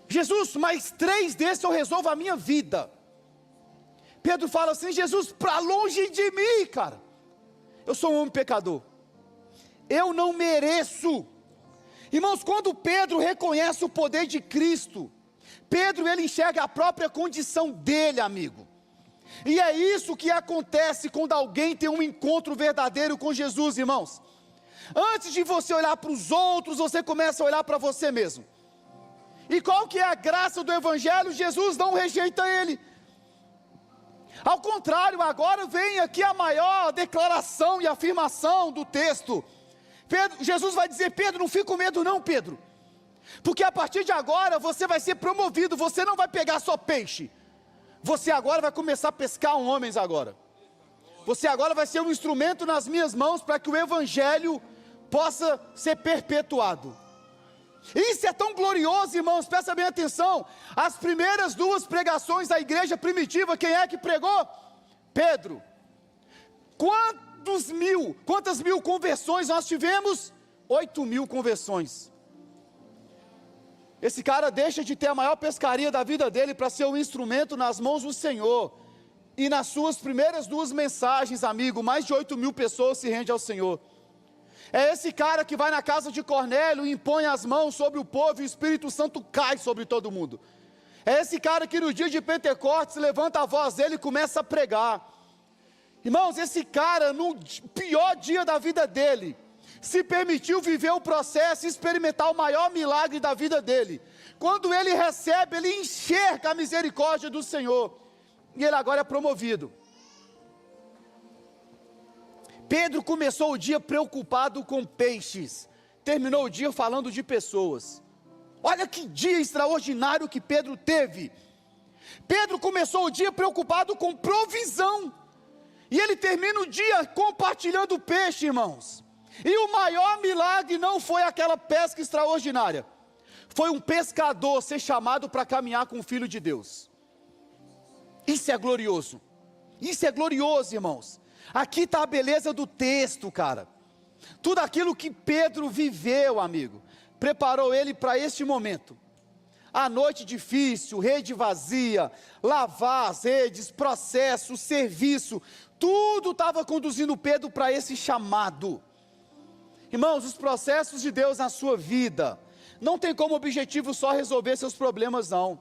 Jesus, mais 3 desses eu resolvo a minha vida. Pedro fala assim: Jesus, para longe de mim, cara. Eu sou um homem pecador. Eu não mereço. Irmãos, quando Pedro reconhece o poder de Cristo, Pedro ele enxerga a própria condição dele, amigo. E é isso que acontece quando alguém tem um encontro verdadeiro com Jesus, irmãos. Antes de você olhar para os outros, você começa a olhar para você mesmo. E qual que é a graça do Evangelho? Jesus não rejeita ele. Ao contrário, agora vem aqui a maior declaração e afirmação do texto. Jesus vai dizer: Pedro, não fica com medo não, Pedro. Porque a partir de agora você vai ser promovido, você não vai pegar só peixe. Você agora vai começar a pescar homens agora. Você agora vai ser um instrumento nas minhas mãos para que o Evangelho possa ser perpetuado. Isso é tão glorioso, irmãos, presta bem atenção. As primeiras 2 pregações da igreja primitiva, quem é que pregou? Pedro. Quantas mil conversões nós tivemos? 8.000 conversões. Esse cara deixa de ter a maior pescaria da vida dele para ser um instrumento nas mãos do Senhor. E nas suas primeiras 2 mensagens, amigo, mais de 8.000 pessoas se rendem ao Senhor. É esse cara que vai na casa de Cornélio e impõe as mãos sobre o povo e o Espírito Santo cai sobre todo mundo. É esse cara que no dia de Pentecostes levanta a voz dele e começa a pregar. Irmãos, esse cara no pior dia da vida dele, se permitiu viver o processo e experimentar o maior milagre da vida dele. Quando ele recebe, ele enxerga a misericórdia do Senhor. E ele agora é promovido. Pedro começou o dia preocupado com peixes, terminou o dia falando de pessoas. Olha que dia extraordinário que Pedro teve. Pedro começou o dia preocupado com provisão, e ele termina o dia compartilhando peixe, irmãos. E o maior milagre não foi aquela pesca extraordinária, foi um pescador ser chamado para caminhar com o Filho de Deus. Isso é glorioso, irmãos. Aqui está a beleza do texto, cara. Tudo aquilo que Pedro viveu, amigo, preparou ele para este momento. A noite difícil, rede vazia, lavar as redes, processo, serviço, tudo estava conduzindo Pedro para esse chamado. Irmãos, os processos de Deus na sua vida não tem como objetivo só resolver seus problemas, não.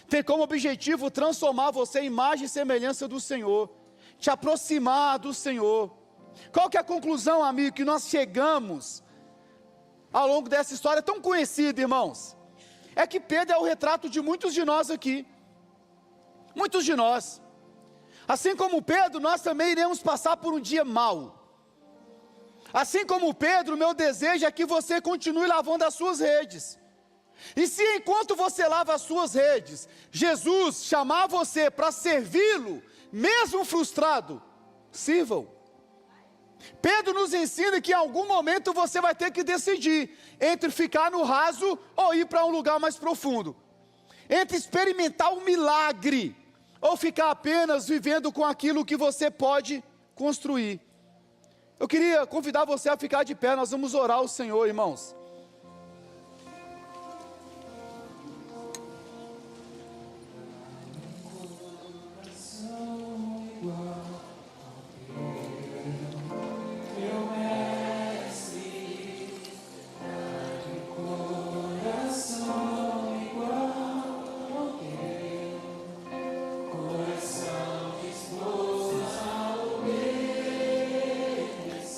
Tem como objetivo transformar você em imagem e semelhança do Senhor, te aproximar do Senhor. Qual que é a conclusão, amigo, que nós chegamos ao longo dessa história tão conhecida, irmãos? É que Pedro é o retrato de muitos de nós aqui. Muitos de nós. Assim como Pedro, nós também iremos passar por um dia mau. Assim como Pedro, meu desejo é que você continue lavando as suas redes. E se enquanto você lava as suas redes, Jesus chamar você para servi-lo, mesmo frustrado, sirvam. Pedro nos ensina que em algum momento você vai ter que decidir entre ficar no raso ou ir para um lugar mais profundo, entre experimentar um milagre ou ficar apenas vivendo com aquilo que você pode construir. Eu queria convidar você a ficar de pé, nós vamos orar ao Senhor, irmãos.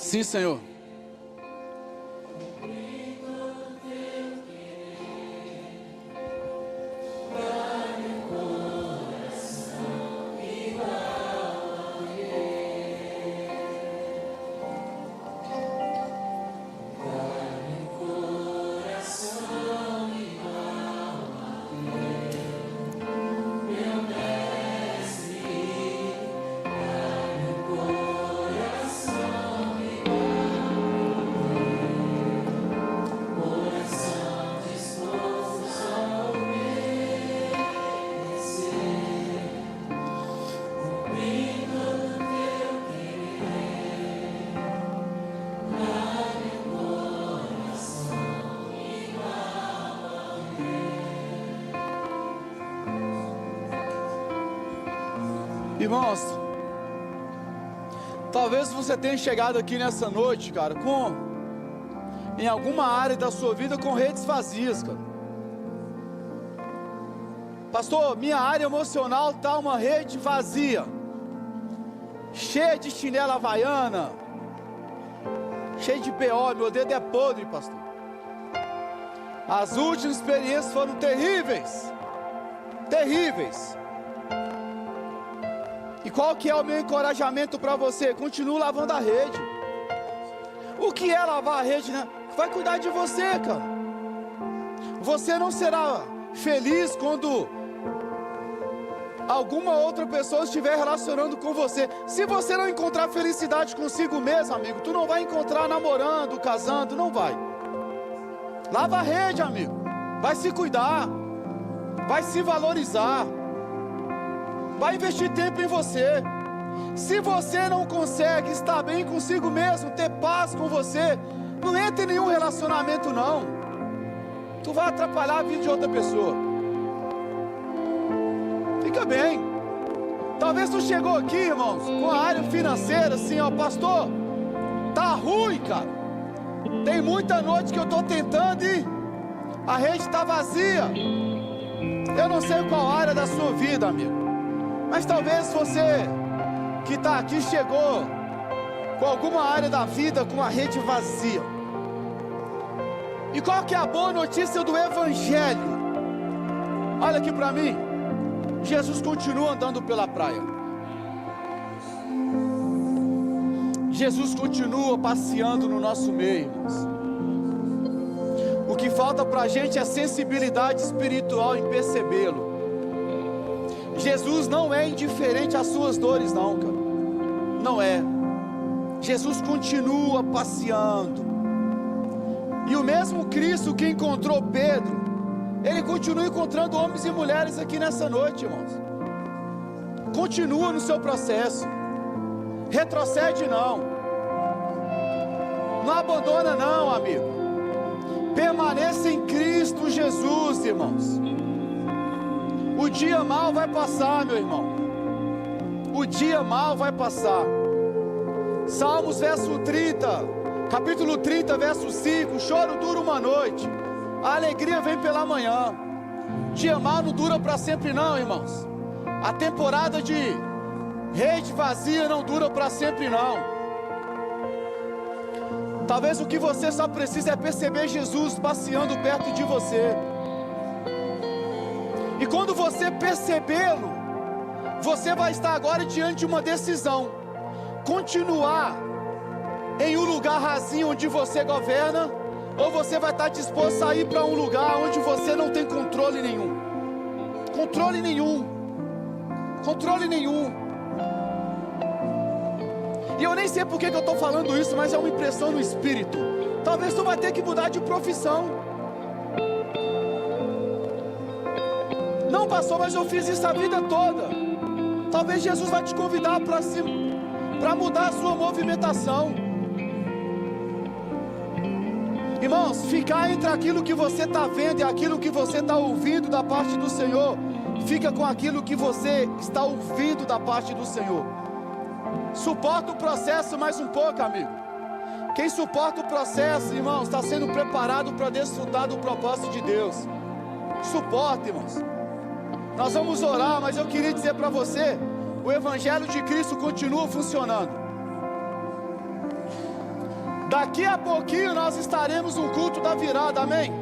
Sim, Senhor. Irmãos, talvez você tenha chegado aqui nessa noite, cara, em alguma área da sua vida com redes vazias, cara. Pastor, minha área emocional está uma rede vazia, cheia de chinela havaiana, cheia de BO, meu dedo é podre, pastor. As últimas experiências foram terríveis, terríveis. E qual que é o meu encorajamento para você? Continue lavando a rede. O que é lavar a rede, né? Vai cuidar de você, cara. Você não será feliz quando alguma outra pessoa estiver relacionando com você. Se você não encontrar felicidade consigo mesmo, amigo, tu não vai encontrar namorando, casando, não vai. Lava a rede, amigo. Vai se cuidar, vai se valorizar, vai investir tempo em você. Se você não consegue estar bem consigo mesmo, ter paz com você, não entre em nenhum relacionamento não. Tu vai atrapalhar a vida de outra pessoa. Fica bem. Talvez tu chegou aqui, irmãos, com a área financeira assim, ó, pastor, tá ruim, cara. Tem muita noite que eu estou tentando e a rede está vazia. Eu não sei qual área da sua vida, amigo, mas talvez você que está aqui chegou com alguma área da vida com a rede vazia. E qual que é a boa notícia do Evangelho? Olha aqui para mim. Jesus continua andando pela praia. Jesus continua passeando no nosso meio, irmãos. O que falta para a gente é sensibilidade espiritual em percebê-lo. Jesus não é indiferente às suas dores, não, cara. Não é. Jesus continua passeando. E o mesmo Cristo que encontrou Pedro, Ele continua encontrando homens e mulheres aqui nessa noite, irmãos. Continua no seu processo. Retrocede não. Não abandona não, amigo. Permaneça em Cristo Jesus, irmãos. O dia mal vai passar, meu irmão. O dia mal vai passar. Salmos verso 30, capítulo 30, verso 5. O choro dura uma noite, a alegria vem pela manhã. Dia mal não dura para sempre não, irmãos. A temporada de rede vazia não dura para sempre não. Talvez o que você só precisa é perceber Jesus passeando perto de você. E quando você percebê-lo, você vai estar agora diante de uma decisão: continuar em um lugar rasinho onde você governa, ou você vai estar disposto a ir para um lugar onde você não tem controle nenhum. Controle nenhum. Controle nenhum. E eu nem sei por que eu estou falando isso, mas é uma impressão no espírito. Talvez tu vai ter que mudar de profissão. Não, pastor, mas eu fiz isso a vida toda. Talvez Jesus vai te convidar para mudar a sua movimentação. Irmãos, ficar entre aquilo que você está vendo e aquilo que você está ouvindo da parte do Senhor, fica com aquilo que você está ouvindo da parte do Senhor. Suporta o processo mais um pouco, amigo. Quem suporta o processo, irmãos, está sendo preparado para desfrutar do propósito de Deus. Suporta, irmãos. Nós vamos orar, mas eu queria dizer para você, o Evangelho de Cristo continua funcionando. Daqui a pouquinho nós estaremos no culto da virada, amém?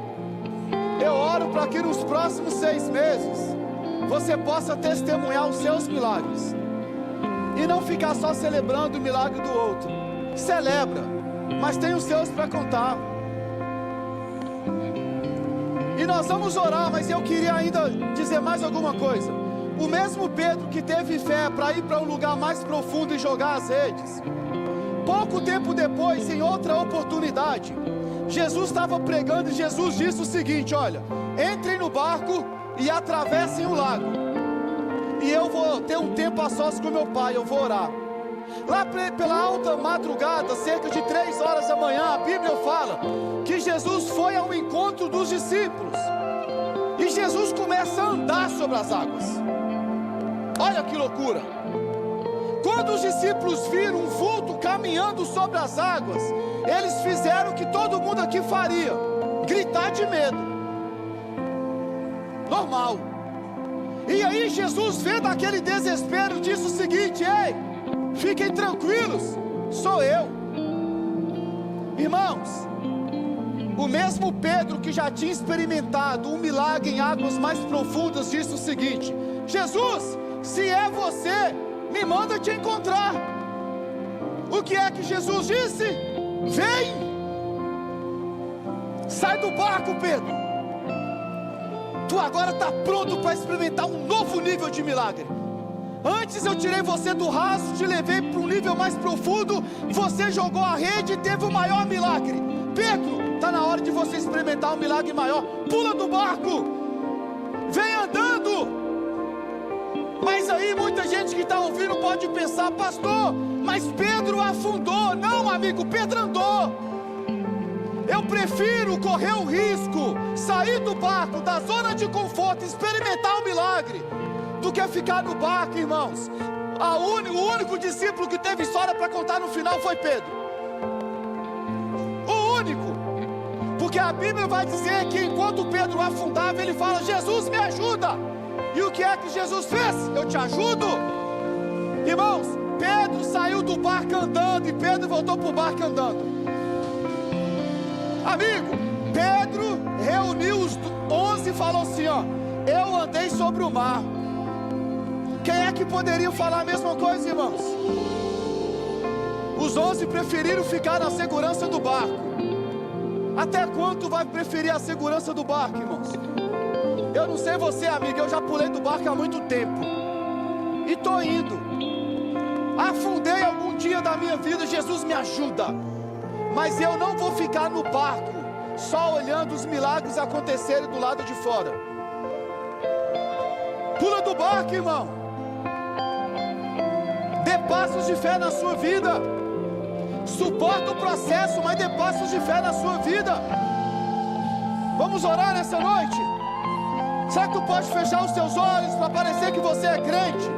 Eu oro para que nos próximos 6 meses você possa testemunhar os seus milagres e não ficar só celebrando o milagre do outro. Celebra, mas tem os seus para contar. E nós vamos orar, mas eu queria ainda dizer mais alguma coisa. O mesmo Pedro que teve fé para ir para um lugar mais profundo e jogar as redes, pouco tempo depois, em outra oportunidade, Jesus estava pregando e Jesus disse o seguinte: olha, entrem no barco e atravessem o lago, e eu vou ter um tempo a sós com meu pai, eu vou orar. Lá pela alta madrugada, cerca de 3 horas da manhã, a Bíblia fala que Jesus foi ao encontro dos discípulos, e Jesus começa a andar sobre as águas. Olha que loucura! Quando os discípulos viram um vulto caminhando sobre as águas, eles fizeram o que todo mundo aqui faria: gritar de medo. Normal. E aí Jesus, vendo aquele desespero, disse o seguinte: ei, fiquem tranquilos, sou eu. Irmãos, o mesmo Pedro que já tinha experimentado um milagre em águas mais profundas, disse o seguinte: Jesus, se é você, me manda te encontrar. O que é que Jesus disse? Vem, sai do barco, Pedro. Tu agora está pronto para experimentar um novo nível de milagre. Antes eu tirei você do raso, te levei para um nível mais profundo, você jogou a rede e teve o maior milagre. Pedro, está na hora de você experimentar um milagre maior. Pula do barco, vem andando. Mas aí muita gente que está ouvindo pode pensar: pastor, mas Pedro afundou. Não, amigo, Pedro andou. Eu prefiro correr o risco, sair do barco, da zona de conforto, experimentar o milagre, do que ficar no barco, irmãos. O único discípulo que teve história para contar no final foi Pedro. O único. Porque a Bíblia vai dizer que enquanto Pedro afundava, ele fala: Jesus, me ajuda. E o que é que Jesus fez? Eu te ajudo. Irmãos, Pedro saiu do barco andando e Pedro voltou para o barco andando. Amigo, Pedro reuniu os 11 e falou assim: ó, eu andei sobre o mar. Quem é que poderia falar a mesma coisa, irmãos? Os 11 preferiram ficar na segurança do barco. Até quando vai preferir a segurança do barco, irmãos? Eu não sei você, amigo, eu já pulei do barco há muito tempo e estou indo. Afundei algum dia da minha vida, Jesus me ajuda. Mas eu não vou ficar no barco só olhando os milagres acontecerem do lado de fora. Pula do barco, irmão. Dê passos de fé na sua vida. Suporta o processo, mas dê passos de fé na sua vida. Vamos orar nessa noite? Será que tu pode fechar os seus olhos para parecer que você é crente?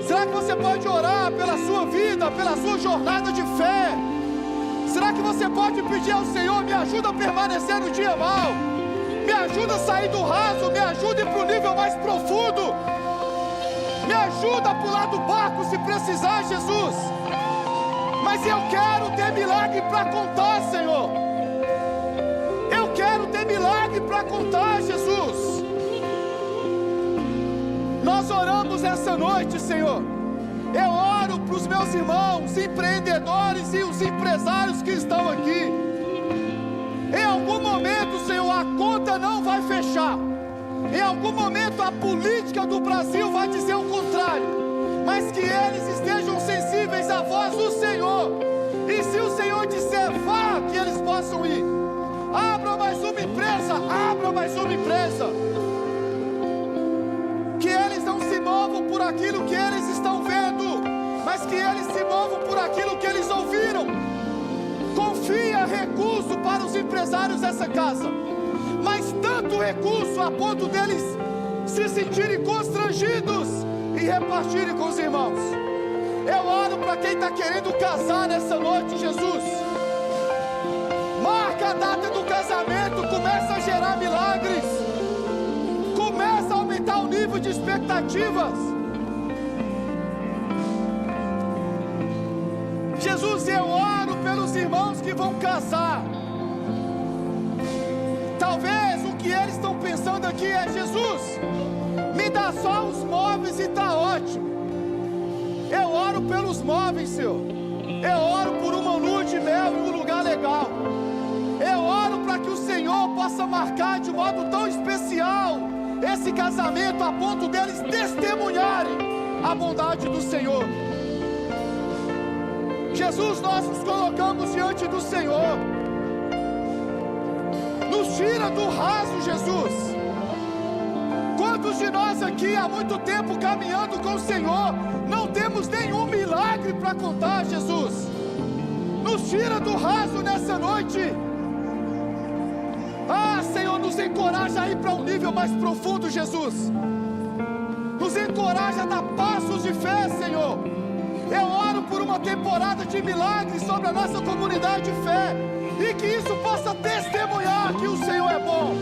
Será que você pode orar pela sua vida, pela sua jornada de fé? Será que você pode pedir ao Senhor: me ajuda a permanecer no dia mau, me ajuda a sair do raso, me ajuda a ir para o nível mais profundo, me ajuda a pular do barco se precisar, Jesus. Mas eu quero ter milagre para contar, Senhor. Eu quero ter milagre para contar, Jesus. Nós oramos essa noite, Senhor. Eu oro para os meus irmãos empreendedores e os empresários que estão aqui. Em algum momento, Senhor, a conta não vai fechar. Em algum momento a política do Brasil vai dizer o contrário. Mas que eles estejam sensíveis à voz do Senhor. E se o Senhor disser vá, que eles possam ir. Abra mais uma empresa, abra mais uma empresa. Que eles não se movam por aquilo que eles estão vendo, mas que eles se movam por aquilo que eles ouviram. Confia recurso para os empresários dessa casa, mas tanto recurso a ponto deles se sentirem constrangidos e repartirem com os irmãos. Eu oro para quem está querendo casar nessa noite, Jesus. Marca a data do casamento, começa a gerar milagres, começa a aumentar o nível de expectativas. Jesus, eu oro pelos irmãos que vão casar. Talvez o que eles estão pensando aqui é: Jesus, me dá só os móveis e está ótimo. Eu oro pelos móveis, Senhor. Eu oro por uma lua de mel em um lugar legal. Eu oro para que o Senhor possa marcar de modo tão especial esse casamento, a ponto deles testemunharem a bondade do Senhor. Jesus, nós nos colocamos diante do Senhor. Nos tira do raso, Jesus. Quantos de nós aqui há muito tempo caminhando com o Senhor, não temos nenhum milagre para contar, Jesus? Nos tira do raso nessa noite. Ah, Senhor, nos encoraja a ir para um nível mais profundo, Jesus. Nos encoraja a dar passos de fé, Senhor. Eu oro por uma temporada de milagres sobre a nossa comunidade de fé, e que isso possa testemunhar que o Senhor é bom.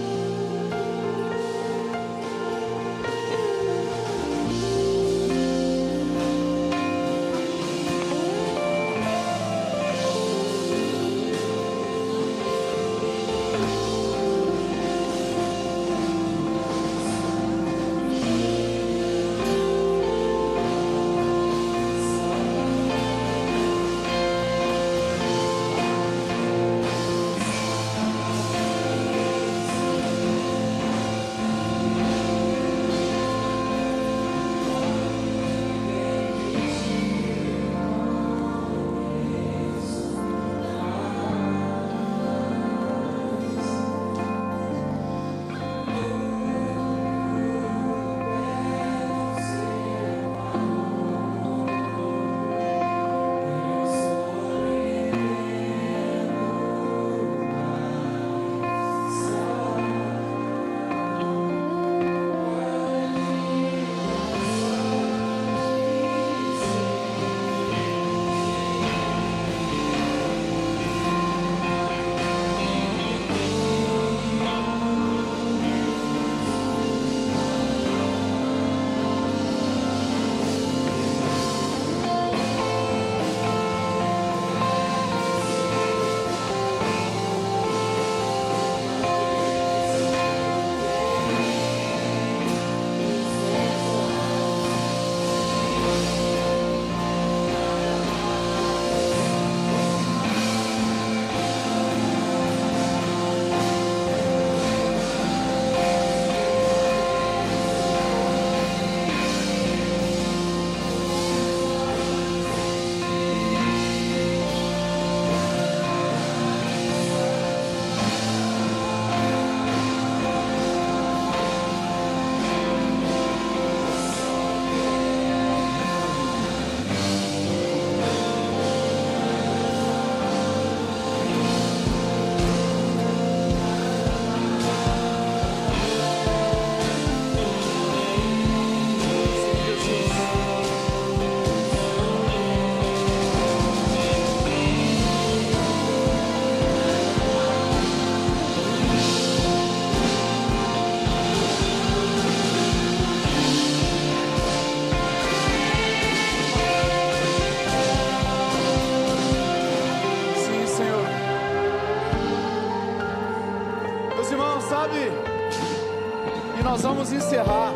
nós vamos encerrar.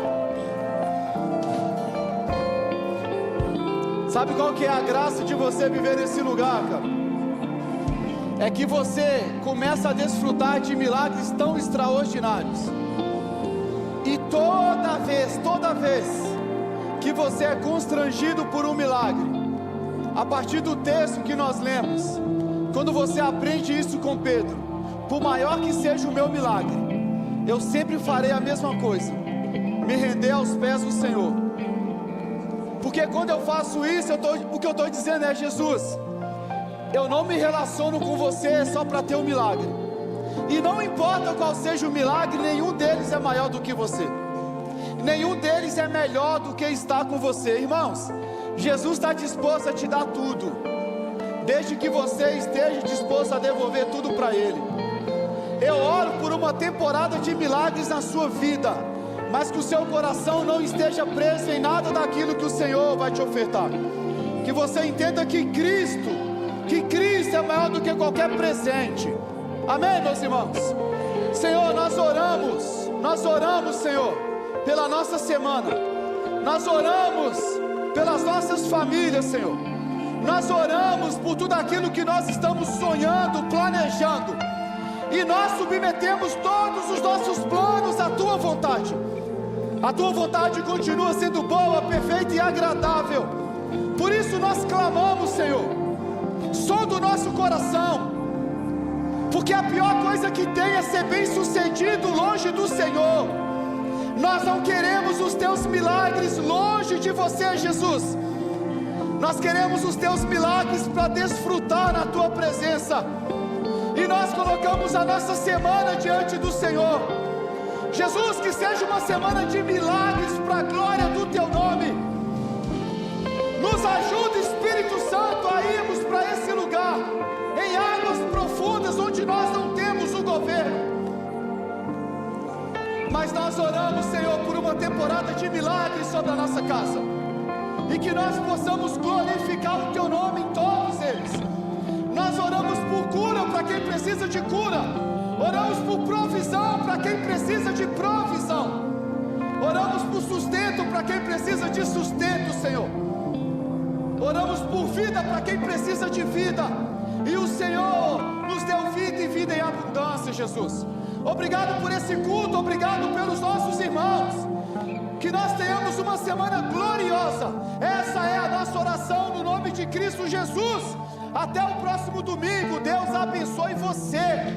Sabe qual que é a graça de você viver nesse lugar, cara? É que você começa a desfrutar de milagres tão extraordinários. E toda vez que você é constrangido por um milagre, a partir do texto que nós lemos, quando você aprende isso com Pedro, por maior que seja o meu milagre, eu sempre farei a mesma coisa, me render aos pés do Senhor. Porque quando eu faço isso, o que eu estou dizendo é: Jesus, eu não me relaciono com você só para ter um milagre. E não importa qual seja o milagre, nenhum deles é maior do que você. Nenhum deles é melhor do que estar com você. Irmãos, Jesus está disposto a te dar tudo, desde que você esteja disposto a devolver tudo para Ele. Eu oro por uma temporada de milagres na sua vida, mas que o seu coração não esteja preso em nada daquilo que o Senhor vai te ofertar. Que você entenda que Cristo é maior do que qualquer presente. Amém, meus irmãos? Senhor, nós oramos, Senhor, pela nossa semana. Nós oramos pelas nossas famílias, Senhor. Nós oramos por tudo aquilo que nós estamos sonhando, planejando. E nós submetemos todos os nossos planos à Tua vontade. A Tua vontade continua sendo boa, perfeita e agradável. Por isso nós clamamos, Senhor, som do nosso coração, porque a pior coisa que tem é ser bem sucedido longe do Senhor. Nós não queremos os Teus milagres longe de você, Jesus. Nós queremos os Teus milagres para desfrutar na Tua presença. E nós colocamos a nossa semana diante do Senhor. Jesus, que seja uma semana de milagres para a glória do Teu nome. Nos ajuda, Espírito Santo, a irmos para esse lugar, em águas profundas onde nós não temos o governo. Mas nós oramos, Senhor, por uma temporada de milagres sobre a nossa casa, e que nós possamos glorificar o Teu nome em todos eles. Nós oramos por cura para quem precisa de cura, oramos por provisão para quem precisa de provisão, oramos por sustento para quem precisa de sustento, Senhor. Oramos por vida para quem precisa de vida, e o Senhor nos deu vida e vida em abundância, Jesus. Obrigado por esse culto, obrigado pelos nossos irmãos. Que nós tenhamos uma semana gloriosa. Essa é a nossa oração no nome de Cristo Jesus. Até o próximo domingo. Deus abençoe você.